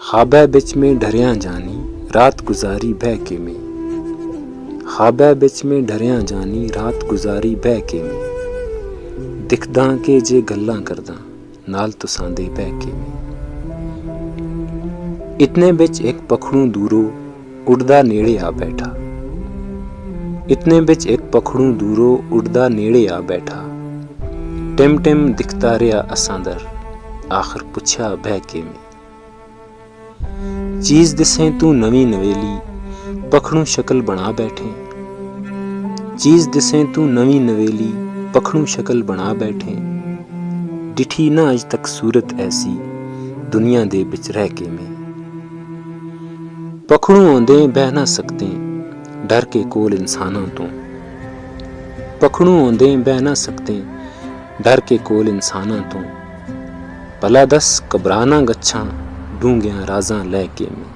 ख्वाबै बिच में डरिया जानी रात गुजारी बह के में। ख्वाबै बिच में डरिया जानी रात गुजारी बह के में। दिखदा के जे गल्लां करदा नाल तुसां दे बह के में। इतने बिच एक पखड़ू दूरों उड़दा नेड़े आ बैठा। इतने बिच एक पखड़ू दूरों उड़दा नेड़े आ बैठा। टिम टिम दिखता रहा असां दर आखिर पुछया बह के में। चीज दिसें तू नवी नवेली पखड़ू शक्ल बना बैठे। चीज दिसें तू नवी नवेली पखड़ू शक्ल बना बैठे। डिठी ना अज तक सूरत ऐसी दुनिया दे बिच रह के में। पखड़ू आंदे बह ना सकते डर के कोल इंसानां तो। पखड़ू आंदे बह ना सकते डर के कोल इंसानां तो। भला दस घबराना गच्छां डूंगियां राजां लैके में।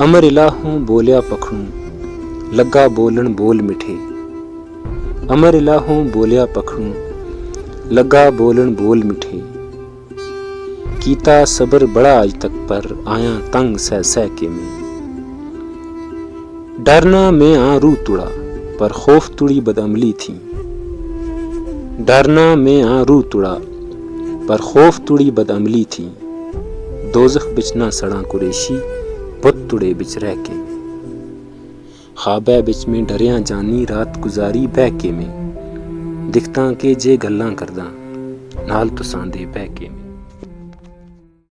अमर इलाहों बोलिया पखड़ू लगा बोलन बोल मिठे। अमर इलाहों बोलिया पखड़ू लगा बोलन बोल मिठे। कीता सबर बड़ा आज तक पर आया तंग सह सह के में। डरना में आ रूह तुड़ा पर खौफ तुड़ी बदअमली थी। डरना में आ रूह तुड़ा पर खौफ तुड़ी बदअमली थी। दोज़ख बिच ना सड़ा कुरेशी बुत तुड़े बिच रह के। ख्वाबै बिच में डरिया जानी रात गुजारी बह के में। दिखता के जे गल्लां करदा नाल तुसां दे बह के में।